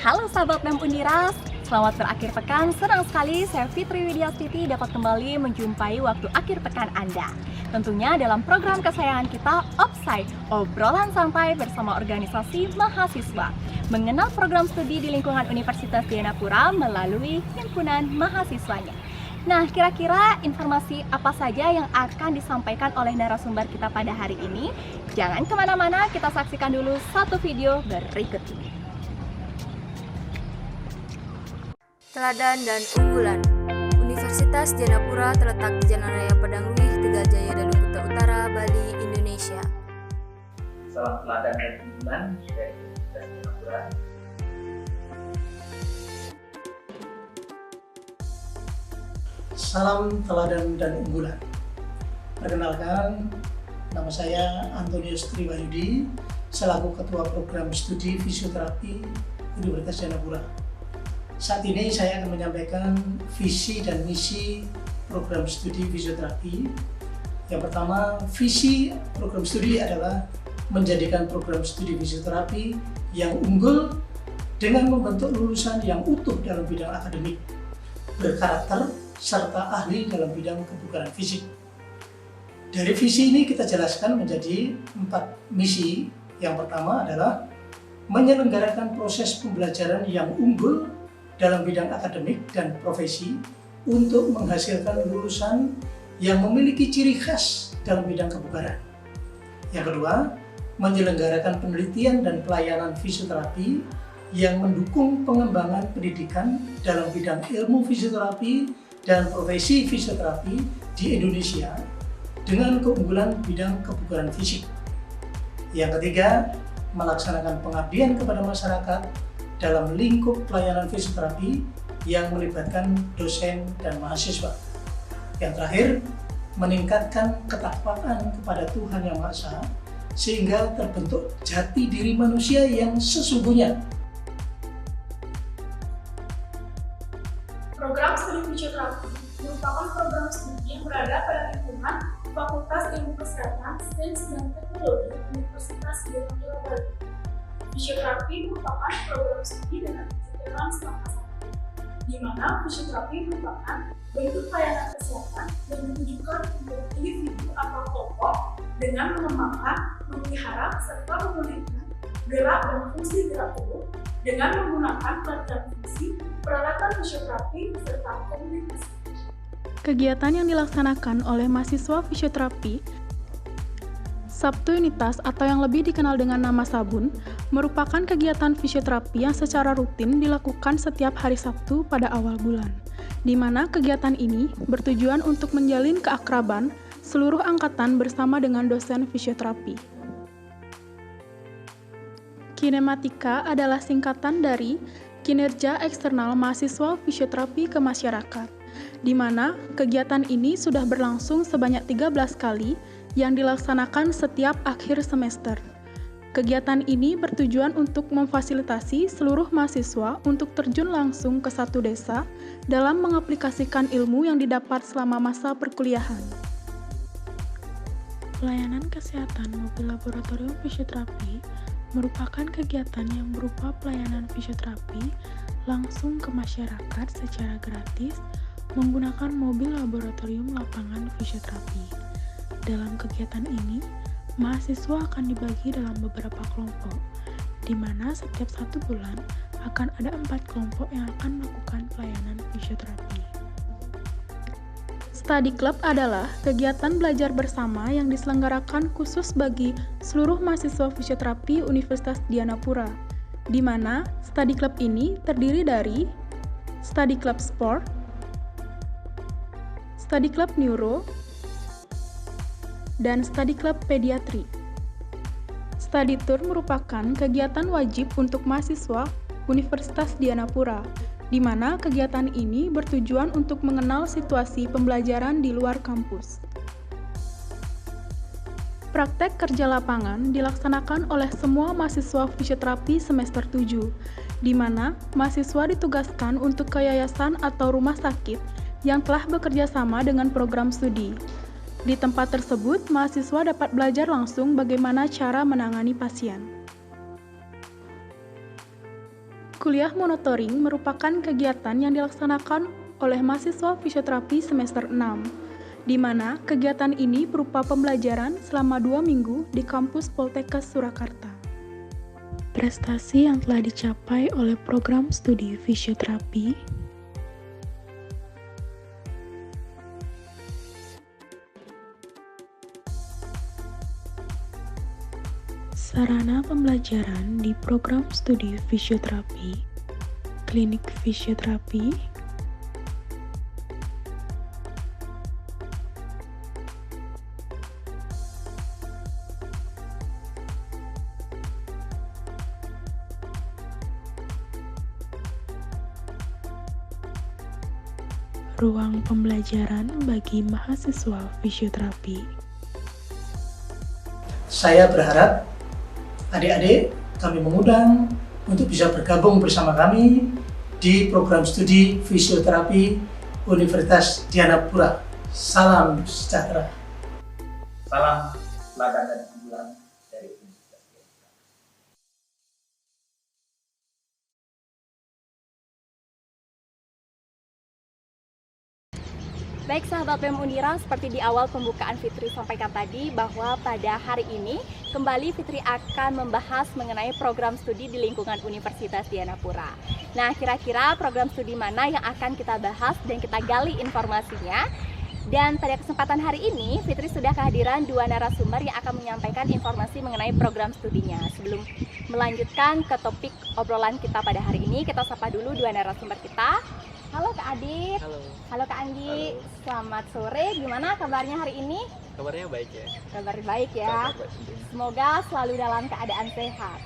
Halo sahabat BEM Uniras, selamat berakhir pekan. Senang sekali saya Fitri Widiastiti dapat kembali menjumpai waktu akhir pekan Anda. Tentunya dalam program kesayangan kita Offside, obrolan santai bersama organisasi mahasiswa, mengenal program studi di lingkungan Universitas Dianapura melalui himpunan mahasiswanya. Nah, kira-kira informasi apa saja yang akan disampaikan oleh narasumber kita pada hari ini? Jangan kemana-mana, kita saksikan dulu satu video berikut ini. Teladan dan unggulan. Universitas Dianapura terletak di Jalan Raya Padangluih, Tegaljaya, Dalem Kuta Utara, Bali, Indonesia. Salam teladan dan unggulan dari Universitas Dianapura. Salam teladan dan unggulan. Perkenalkan, nama saya Antonius Triwayudi, selaku Ketua Program Studi Fisioterapi Universitas Dianapura. Saat ini saya akan menyampaikan visi dan misi program studi fisioterapi. Yang pertama, visi program studi adalah menjadikan program studi fisioterapi yang unggul dengan membentuk lulusan yang utuh dalam bidang akademik, berkarakter, serta ahli dalam bidang kebugaran fisik. Dari visi ini kita jelaskan menjadi 4 misi. Yang pertama adalah menyelenggarakan proses pembelajaran yang unggul dalam bidang akademik dan profesi untuk menghasilkan lulusan yang memiliki ciri khas dalam bidang kebugaran. Yang kedua, menyelenggarakan penelitian dan pelayanan fisioterapi yang mendukung pengembangan pendidikan dalam bidang ilmu fisioterapi dan profesi fisioterapi di Indonesia dengan keunggulan bidang kebugaran fisik. Yang ketiga, melaksanakan pengabdian kepada masyarakat dalam lingkup pelayanan fisioterapi yang melibatkan dosen dan mahasiswa. Yang terakhir, meningkatkan ketakwaan kepada Tuhan Yang Maha Esa sehingga terbentuk jati diri manusia yang sesungguhnya. Program studi fisioterapi merupakan program studi yang berada pada lingkungan Fakultas Ilmu Kesehatan, Sains dan Teknologi Universitas Dianapura Bali. Fisioterapi merupakan program studi dengan kejuruan selama 1 di mana fisioterapi merupakan bentuk pelayanan kesehatan yang ditujukan untuk individu atau kelompok dengan mengembangkan, memelihara, serta memulihkan gerak dan fungsi gerak tubuh dengan menggunakan pelatihan fungsi, peralatan fisioterapi, serta komunikasi. Kegiatan yang dilaksanakan oleh mahasiswa fisioterapi Sabtu Unitas atau yang lebih dikenal dengan nama Sabun merupakan kegiatan fisioterapi yang secara rutin dilakukan setiap hari Sabtu pada awal bulan, di mana kegiatan ini bertujuan untuk menjalin keakraban seluruh angkatan bersama dengan dosen fisioterapi. Kinematika adalah singkatan dari Kinerja Eksternal Mahasiswa Fisioterapi ke Masyarakat, di mana kegiatan ini sudah berlangsung sebanyak 13 kali yang dilaksanakan setiap akhir semester. Kegiatan ini bertujuan untuk memfasilitasi seluruh mahasiswa untuk terjun langsung ke satu desa dalam mengaplikasikan ilmu yang didapat selama masa perkuliahan. Pelayanan kesehatan mobil laboratorium fisioterapi merupakan kegiatan yang berupa pelayanan fisioterapi langsung ke masyarakat secara gratis menggunakan mobil laboratorium lapangan fisioterapi. Dalam kegiatan ini, mahasiswa akan dibagi dalam beberapa kelompok, di mana setiap 1 bulan akan ada 4 kelompok yang akan melakukan pelayanan fisioterapi. Study Club adalah kegiatan belajar bersama yang diselenggarakan khusus bagi seluruh mahasiswa fisioterapi Universitas Dianapura, di mana Study Club ini terdiri dari Study Club Sport, Study Club Neuro, dan Study Club Pediatri. Study Tour merupakan kegiatan wajib untuk mahasiswa Universitas Dianapura, di mana kegiatan ini bertujuan untuk mengenal situasi pembelajaran di luar kampus. Praktek kerja lapangan dilaksanakan oleh semua mahasiswa fisioterapi semester 7, di mana mahasiswa ditugaskan untuk ke yayasan atau rumah sakit yang telah bekerja sama dengan program studi. Di tempat tersebut, mahasiswa dapat belajar langsung bagaimana cara menangani pasien. Kuliah monitoring merupakan kegiatan yang dilaksanakan oleh mahasiswa fisioterapi semester 6, di mana kegiatan ini berupa pembelajaran selama 2 minggu di kampus Poltekkes Surakarta. Prestasi yang telah dicapai oleh program studi fisioterapi sarana pembelajaran di program studi fisioterapi, klinik fisioterapi, ruang pembelajaran bagi mahasiswa fisioterapi. Saya berharap adik-adik kami mengundang untuk bisa bergabung bersama kami di program studi fisioterapi Universitas Dianapura. Salam sejahtera. Salam teladan dan unggulan dari Universitas Dianapura. Baik sahabat BEM Undira, seperti di awal pembukaan Fitri sampaikan tadi bahwa pada hari ini kembali Fitri akan membahas mengenai program studi di lingkungan Universitas Dianapura. Nah, kira-kira program studi mana yang akan kita bahas dan kita gali informasinya? Dan pada kesempatan hari ini, Fitri sudah kehadiran 2 narasumber yang akan menyampaikan informasi mengenai program studinya. Sebelum melanjutkan ke topik obrolan kita pada hari ini, kita sapa dulu 2 narasumber kita. Halo Kak Adit. Halo Kak Anggi. Halo. Selamat sore. Gimana kabarnya hari ini? Kabarnya baik ya. Kabar baik ya. Semoga selalu dalam keadaan sehat.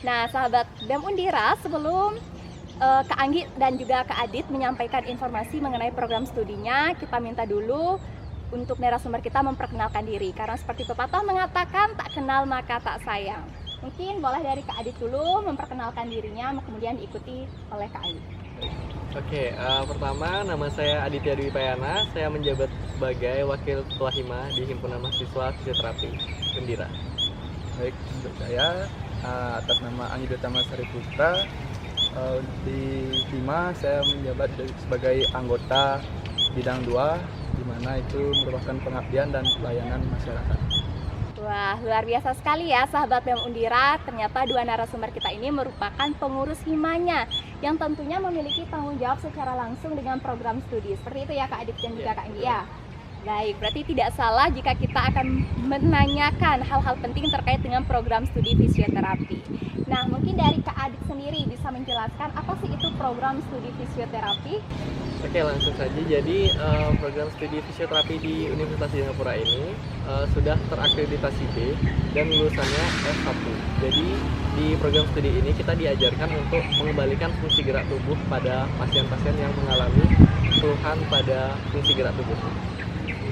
Nah, sahabat BEM Undira, sebelum Kak Anggi dan juga Kak Adit menyampaikan informasi mengenai program studinya, kita minta dulu untuk narasumber kita memperkenalkan diri. Karena seperti pepatah mengatakan, tak kenal maka tak sayang. Mungkin boleh dari Kak Adit dulu memperkenalkan dirinya, kemudian diikuti oleh Kak Anggi. Oke, pertama nama saya Aditya Dwi Payana. Saya menjabat sebagai Wakil Ketua Hima di Himpunan Mahasiswa Fisioterapi Undira. Baik, untuk saya atas nama Anggi Dutama Sariputra, di Hima saya menjabat sebagai anggota bidang 2, di mana itu merupakan pengabdian dan pelayanan masyarakat. Wah, luar biasa sekali ya sahabat BEM Undira. Ternyata 2 narasumber kita ini merupakan pengurus himanya yang tentunya memiliki tanggung jawab secara langsung dengan program studi. Seperti itu ya Kak Adit dan juga Kak Anggi ya. Baik, berarti tidak salah jika kita akan menanyakan hal-hal penting terkait dengan program studi fisioterapi. Nah, mungkin dari Kak Adit sendiri bisa menjelaskan apa sih itu program studi fisioterapi? Oke, langsung saja. Jadi program studi fisioterapi di Universitas Dianapura ini sudah terakreditasi B dan lulusannya S1. Jadi di program studi ini kita diajarkan untuk mengembalikan fungsi gerak tubuh pada pasien-pasien yang mengalami keluhan pada fungsi gerak tubuh.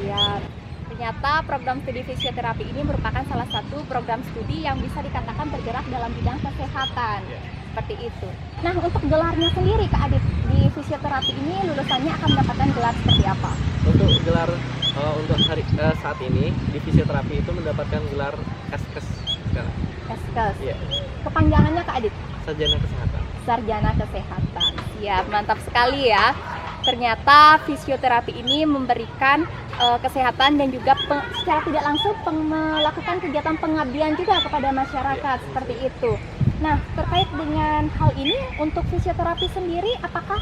Ya, ternyata program studi fisioterapi ini merupakan salah satu program studi yang bisa dikatakan bergerak dalam bidang kesehatan. Seperti itu. Nah, untuk gelarnya sendiri Kak Adit, di fisioterapi ini lulusannya akan mendapatkan gelar seperti apa? Untuk gelar untuk saat ini di fisioterapi itu mendapatkan gelar Keskes sekarang. Keskes. Iya. Kepanjangannya Kak Adit? Sarjana Kesehatan. Sarjana Kesehatan. Siap, mantap sekali ya. Ternyata fisioterapi ini memberikan kesehatan dan juga secara tidak langsung melakukan kegiatan pengabdian juga kepada masyarakat, seperti itu. Nah, terkait dengan hal ini, untuk fisioterapi sendiri, apakah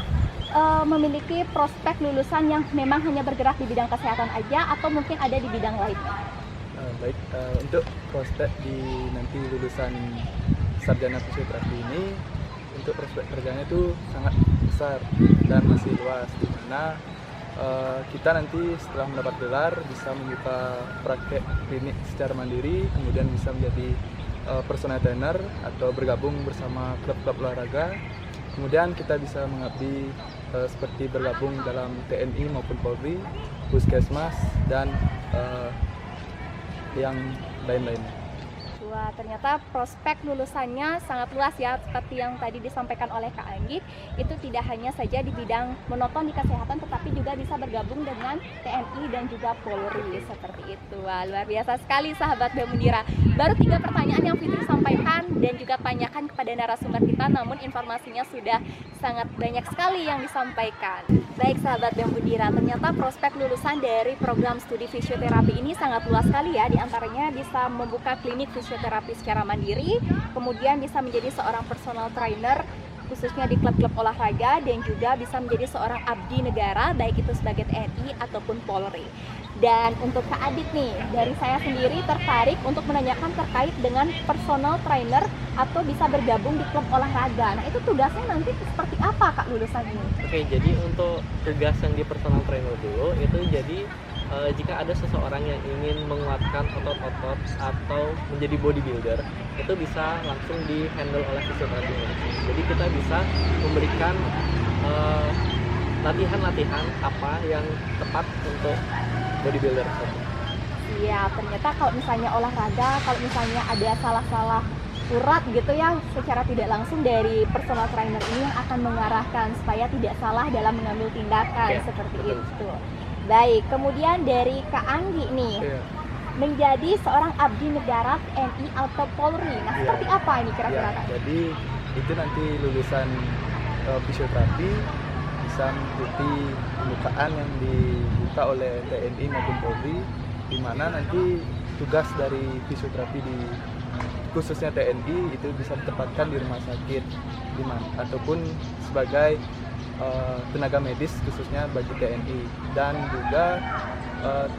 memiliki prospek lulusan yang memang hanya bergerak di bidang kesehatan aja, atau mungkin ada di bidang lain? Baik, untuk prospek di nanti lulusan sarjana fisioterapi ini, untuk prospek kerjanya itu sangat besar dan masih luas, di mana kita nanti setelah mendapat gelar bisa membuka praktek klinik secara mandiri, kemudian bisa menjadi personal trainer atau bergabung bersama klub-klub olahraga. Kemudian kita bisa mengabdi seperti bergabung dalam TNI maupun Polri, Puskesmas, dan yang lain-lain. Wah, ternyata prospek lulusannya sangat luas ya, seperti yang tadi disampaikan oleh Kak Anggit. Itu tidak hanya saja di bidang monoton di kesehatan, tetapi juga bisa bergabung dengan TNI dan juga Polri, seperti itu. Wah, luar biasa sekali sahabat BEM Undira. Baru 3 pertanyaan yang Fitri sampaikan dan juga tanyakan kepada narasumber kita, namun informasinya sudah sangat banyak sekali yang disampaikan. Baik sahabat BEM Undira, ternyata prospek lulusan dari program studi fisioterapi ini sangat luas sekali ya. Di antaranya bisa membuka klinik fisioterapi secara mandiri, kemudian bisa menjadi seorang personal trainer khususnya di klub-klub olahraga, dan juga bisa menjadi seorang abdi negara baik itu sebagai TNI ataupun Polri. Dan untuk Kak Adit nih, dari saya sendiri tertarik untuk menanyakan terkait dengan personal trainer atau bisa bergabung di klub olahraga. Nah, itu tugasnya nanti seperti apa Kak lulusan ini? Oke, jadi untuk tugas yang di personal trainer dulu itu jadi jika ada seseorang yang ingin menguatkan otot-otot atau menjadi bodybuilder, itu bisa langsung di handle oleh fisioterapi. Jadi kita bisa memberikan latihan-latihan apa yang tepat untuk bodybuilder. Iya, ternyata kalau misalnya olahraga, kalau misalnya ada salah-salah urat gitu ya, secara tidak langsung dari personal trainer ini yang akan mengarahkan supaya tidak salah dalam mengambil tindakan, seperti betul. itu. Baik, kemudian dari Kak Anggi nih, menjadi seorang abdi negara TNI atau Polri. Nah, seperti apa ini kira-kira Kak? Jadi itu nanti lulusan fisioterapi bisa mengikuti pembukaan yang dibuka oleh TNI maupun Polri, di mana nanti tugas dari fisioterapi di khususnya TNI itu bisa ditempatkan di rumah sakit ataupun sebagai tenaga medis khususnya bagi TNI, dan juga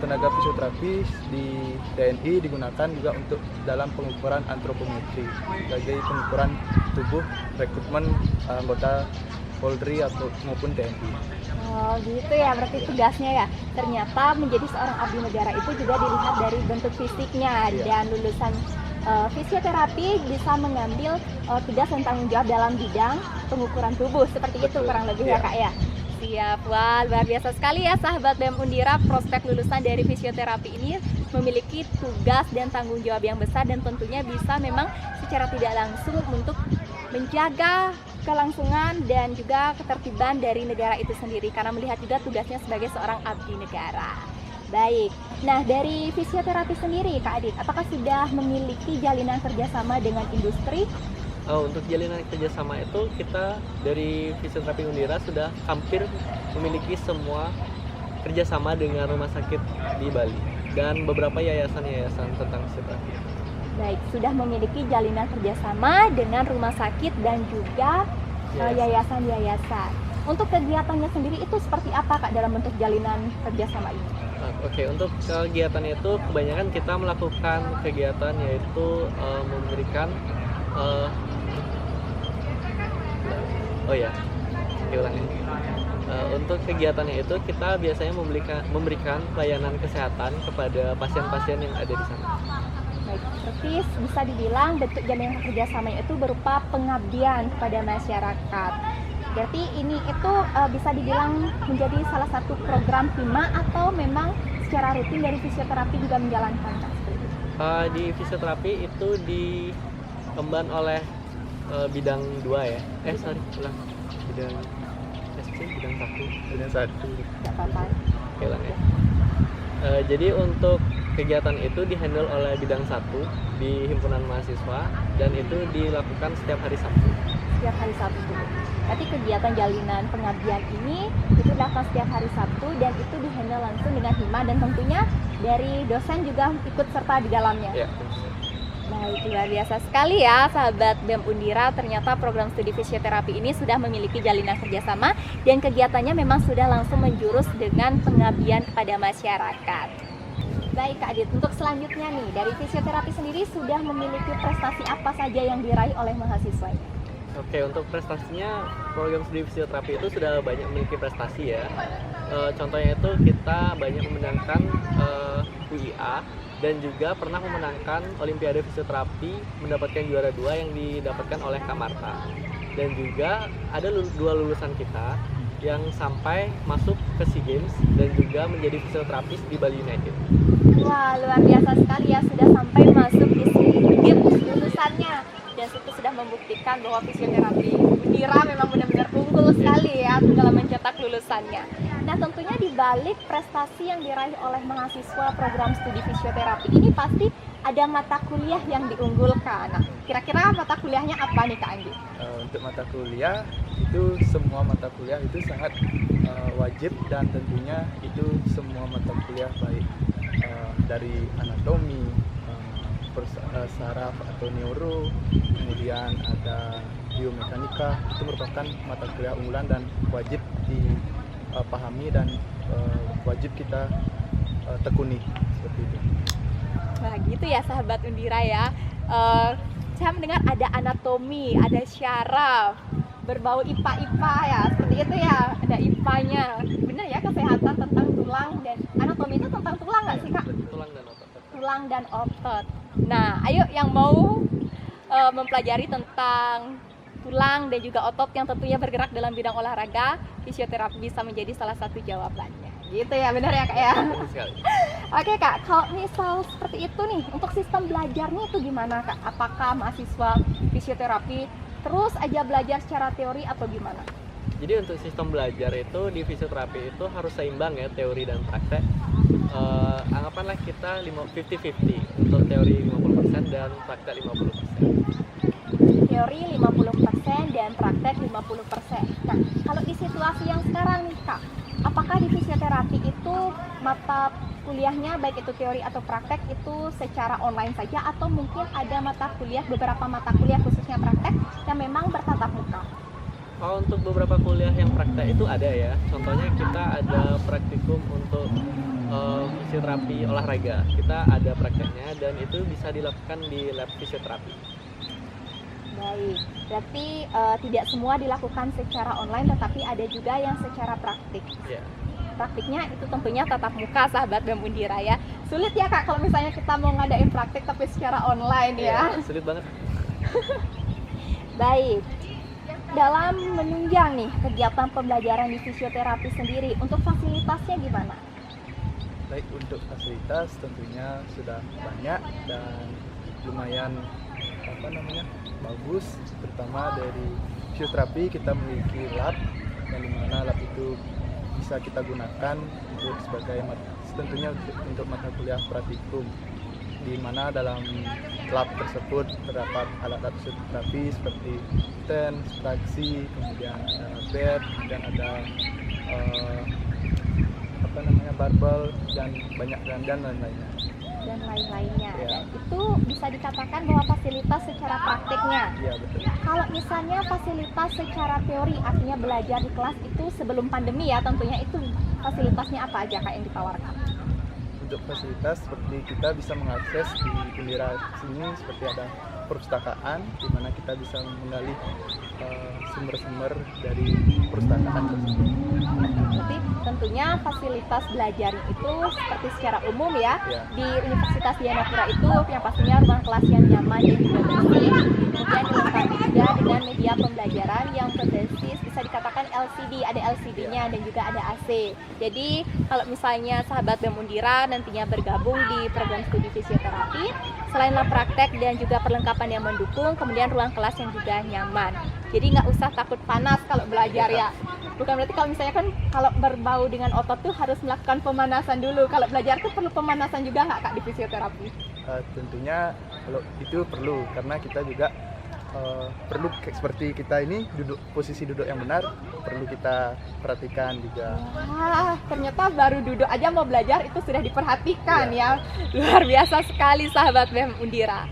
tenaga fisioterapi di TNI digunakan juga untuk dalam pengukuran antropometri sebagai pengukuran tubuh rekrutmen anggota Polri atau maupun TNI. Oh gitu ya, berarti tugasnya ya. Ternyata menjadi seorang abdi negara itu juga dilihat dari bentuk fisiknya, dan lulusan fisioterapi bisa mengambil tugas dan tanggung jawab dalam bidang pengukuran tubuh, seperti itu kurang lebih ya Kak ya. Siap, wah luar biasa sekali ya sahabat BEM Undira. Prospek lulusan dari fisioterapi ini memiliki tugas dan tanggung jawab yang besar, dan tentunya bisa memang secara tidak langsung untuk menjaga kelangsungan dan juga ketertiban dari negara itu sendiri, karena melihat juga tugasnya sebagai seorang abdi negara. Baik, nah dari fisioterapi sendiri Kak Adit, apakah sudah memiliki jalinan kerjasama dengan industri? Untuk jalinan kerjasama itu kita dari Fisioterapi Undira sudah hampir memiliki semua kerjasama dengan rumah sakit di Bali dan beberapa yayasan-yayasan tentang fisioterapi. Baik, sudah memiliki jalinan kerjasama dengan rumah sakit dan juga yayasan-yayasan. Untuk kegiatannya sendiri itu seperti apa Kak dalam bentuk jalinan kerjasama ini? Oke, untuk kegiatannya itu kebanyakan kita melakukan kegiatan yaitu memberikan untuk kegiatannya itu kita biasanya memberikan pelayanan kesehatan kepada pasien-pasien yang ada di sana. Baik, seperti bisa dibilang bentuk jalinan kerjasamanya itu berupa pengabdian kepada masyarakat. Berarti ini itu bisa dibilang menjadi salah satu program PIMA atau memang secara rutin dari fisioterapi juga menjalankan Kak? Di fisioterapi itu diemban oleh bidang 2 ya. Bidang SC, bidang 1. Tidak apa-apa. Oke lah ya. Jadi untuk kegiatan itu dihandle oleh bidang 1 di himpunan mahasiswa, dan itu dilakukan setiap hari Sabtu. Setiap hari Sabtu. Berarti kegiatan jalinan pengabdian ini itu dilakukan setiap hari Sabtu, dan itu dihandle langsung dengan Hima, dan tentunya dari dosen juga ikut serta di dalamnya. Ya. Baik, luar biasa sekali ya sahabat BEM Undira. Ternyata program studi fisioterapi ini sudah memiliki jalinan kerjasama, dan kegiatannya memang sudah langsung menjurus dengan pengabdian kepada masyarakat. Baik Kak Adit, untuk selanjutnya nih, dari fisioterapi sendiri sudah memiliki prestasi apa saja yang diraih oleh mahasiswanya? Oke, untuk prestasinya program studi fisioterapi itu sudah banyak memiliki prestasi ya. Contohnya itu kita banyak memenangkan UIA, dan juga pernah memenangkan Olimpiade Fisioterapi, mendapatkan juara 2 yang didapatkan oleh Kak Marta. Dan juga ada 2 lulusan kita yang sampai masuk ke SEA Games dan juga menjadi fisioterapis di Bali United. Wah, luar biasa sekali ya, sudah sampai masuk di SEA Games membuktikan bahwa fisioterapi Undira memang benar-benar unggul sekali ya dalam mencetak lulusannya. Nah, tentunya di balik prestasi yang diraih oleh mahasiswa program studi fisioterapi ini pasti ada mata kuliah yang diunggulkan. Nah, kira-kira mata kuliahnya apa nih Kak Anggi? Untuk mata kuliah itu semua mata kuliah itu sangat wajib, dan tentunya itu semua mata kuliah baik dari anatomi, saraf atau neuro, kemudian ada biomekanika, itu merupakan mata kuliah unggulan dan wajib dipahami dan wajib kita tekuni seperti itu. Nah gitu ya sahabat Undira ya. Saya mendengar ada anatomi, ada syaraf, berbau IPA ya, seperti itu ya, ada IPA-nya. Benar ya, kesehatan tentang tulang dan anatomi itu tentang tulang nggak sih Kak? Tulang dan otot. Tulang dan otot. Nah, ayo yang mau mempelajari tentang tulang dan juga otot yang tentunya bergerak dalam bidang olahraga, fisioterapi bisa menjadi salah satu jawabannya. Gitu ya, benar ya Kak ya? Betul sekali. Oke Kak, kalau misal seperti itu nih, untuk sistem belajarnya itu gimana Kak? Apakah mahasiswa fisioterapi terus aja belajar secara teori atau gimana? Jadi untuk sistem belajar itu di fisioterapi itu harus seimbang ya, teori dan praktek. Anggapanlah kita 50-50 untuk teori 50% dan praktek 50%. Teori 50% dan praktek 50%. Nah, kalau di situasi yang sekarang nih Kak, apakah di fisioterapi itu mata kuliahnya baik itu teori atau praktek itu secara online saja, atau mungkin ada beberapa mata kuliah khususnya praktek yang memang bertatap muka? Kalau untuk beberapa kuliah yang praktek itu ada ya, contohnya kita ada praktikum untuk fisioterapi olahraga, kita ada prakteknya dan itu bisa dilakukan di lab fisioterapi. Baik, berarti tidak semua dilakukan secara online, tetapi ada juga yang secara praktik. Ya. Praktiknya itu tentunya tatap muka sahabat BEM Undira ya. Sulit ya Kak kalau misalnya kita mau ngadain praktik tapi secara online ya. Sulit banget. Baik, dalam menunjang nih kegiatan pembelajaran di fisioterapi sendiri, untuk fasilitasnya gimana? Baik, untuk fasilitas tentunya sudah banyak dan lumayan bagus, terutama dari fisioterapi kita memiliki lab yang dimana lab itu bisa kita gunakan untuk sebagai tentunya untuk mata kuliah praktikum, di mana dalam lab tersebut terdapat alat-alat fisioterapi seperti stand, traksi, kemudian ada bed, dan ada barbel dan banyak dan lain-lainnya. Dan lain-lainnya. Ya. Dan itu bisa dikatakan bahwa fasilitas secara praktiknya. Iya, betul. Kalau misalnya fasilitas secara teori, artinya belajar di kelas itu sebelum pandemi ya, tentunya itu fasilitasnya apa aja Kak yang ditawarkan? Untuk fasilitas seperti kita bisa mengakses di Undira sini seperti ada perpustakaan, di mana kita bisa menggali sumber-sumber dari perpustakaan tersebut. Berarti tentunya fasilitas belajar itu seperti secara umum ya, di Universitas Dianapura itu yang pastinya rumah kelas yang nyaman dan juga bersih, kemudian dilengkapi juga dengan media pembelajaran yang berbasis bisa dikatakan LCD, ada LCD-nya dan juga ada AC. Jadi kalau misalnya sahabat BEM Undira nantinya bergabung di program studi fisioterapi, selainlah praktek dan juga perlengkapan yang mendukung, kemudian ruang kelas yang juga nyaman. Jadi nggak usah takut panas kalau belajar ya. Bukan berarti kalau misalnya kan kalau berbau dengan otot tuh harus melakukan pemanasan dulu. Kalau belajar tuh perlu pemanasan juga nggak Kak di fisioterapi? Tentunya kalau itu perlu, karena kita juga perlu seperti kita ini posisi duduk yang benar perlu kita perhatikan juga. Wah, ternyata baru duduk aja mau belajar itu sudah diperhatikan ya. Luar biasa sekali sahabat BEM Undira.